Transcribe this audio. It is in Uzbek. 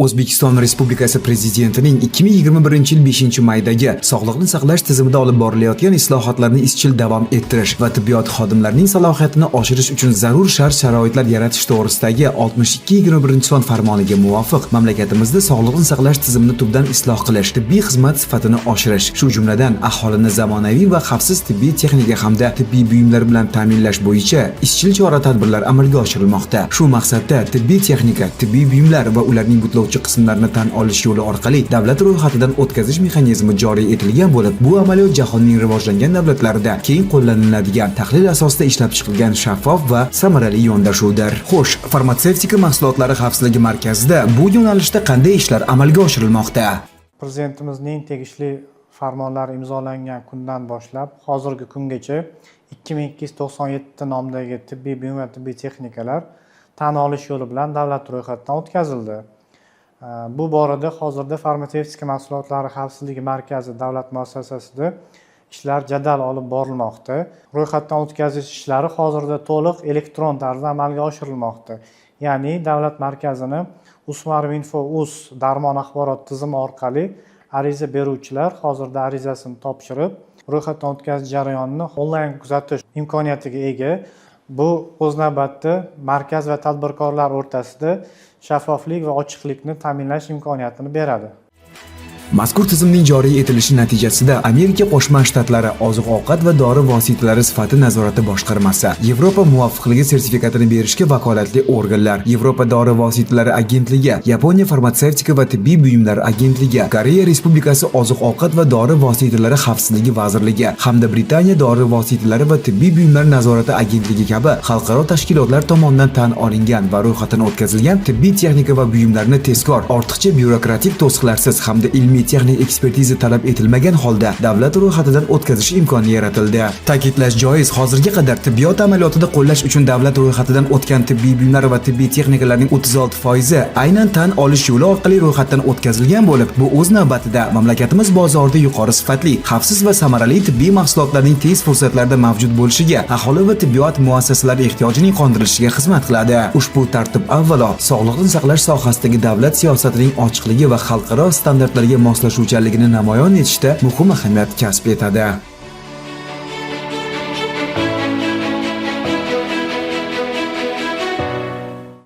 O'zbekiston Respublikasi Prezidentining 2021-yil 5-maydagi sog'liqni saqlash tizimida olib borilayotgan islohotlarni izchil davom ettirish va tibbiyot xodimlarining salohiyatini oshirish uchun zarur shart-sharoitlar yaratish to'g'risidagi 62/21 farmoniga muvofiq mamlakatimizda sog'liqni saqlash tizimini tubdan isloh qilish, tibbiy xizmat sifatini oshirish, shu jumladan aholini zamonaviy va xavfsiz tibbiy texnika hamda tibbiy buyumlar bilan ta'minlash bo'yicha izchil chora-tadbirlar amalga oshirilmoqda. Shu maqsadda tibbiy texnika, tibbiy buyumlar va ularning butlovchi qismlarini tan olish yo'li orqali davlat ro'yxatidan o'tkazish mexanizmi joriy etilgan bo'lib, bu amaliyot jahonning rivojlangan davlatlarida keng qo'llaniladigan, tahlil asosida ishlab chiqilgan shaffof va samarali yondashuvdir. Xo'sh, farmatsevtika mahsulotlari xavfsizligi markazida bu yo'nalishda qanday ishlar amalga oshirilmoqda? Prezidentimizning tegishli farmonlari imzolangan kundan boshlab hozirgi kungacha 2297 nomdagi tibbiy buyum va tibbiy texnikalar tan olish yo'li bilan davlat ro'yxatidan o'tkazildi. Bu borada hozirda farmatsevtika mahsulotlari xavfsizligi markazi davlat muassasasida ishlar jadal olib borilmoqda. Ro'yxatdan o'tkazish ishlari hozirda to'liq elektron tarzda amalga oshirilmoqda. Ya'ni davlat markazini usmarvinfo.uz darmon axborot tizimi orqali ariza beruvchilar hozirda arizasini topshirib, ro'yxatdan o'tkazish jarayonini onlayn kuzatish imkoniyatiga ega. Bu o'z navbatida markaz va tadbirkorlar o'rtasida shaffoflik va ochiqlikni ta'minlash imkoniyatini beradi. Mazkur tizimning joriy etilishi natijasida Amerika Qo'shma Shtatlari oziq-ovqat va dori vositalari sifati nazorati boshqarmasi, Yevropa muvofiqligi sertifikatini berishga vakolatli organlar, Yevropa dori vositalari agentligi, Yaponiya farmatsevtika va tibbiy buyumlar agentligi, Koreya Respublikasi oziq-ovqat va dori vositalari xavfsizligi vazirligi hamda Britaniya dori vositalari va tibbiy buyumlar nazorati agentligi kabi xalqaro tashkilotlar tomonidan tan olingan va ro'yxatdan o'tkazilgan tibbiy texnika va buyumlarni tezkor, ortiqcha byurokratik to'siqlarsiz hamda ilmiy texnik ekspertiza talab etilmagan holda davlat ro'yxatidan o'tkazish imkoni yaratildi. Ta'kidlash joiz, hozirga qadar tibbiyot amaliyotida qo'llash uchun davlat ro'yxatidan o'tgan tibbiy buyumlar va tibbiy texnikalarning 36% aynan tan olish yo'li orqali ro'yxatdan o'tkazilgan bo'lib, bu o'z navbatida mamlakatimiz bozorida yuqori sifatli, xavfsiz va samarali tibbiy mahsulotlarning tez fursatlarda mavjud bo'lishiga, aholi va tibbiyot muassasalari ehtiyojining qondirilishiga xizmat qiladi. Ushbu tartib avvalo sog'liqni saqlash sohasidagi davlat siyosatining ochiqligi va xalqaro standartlarga moslashuvchanligini namoyon etishda muhim ahamiyat kasb etadi.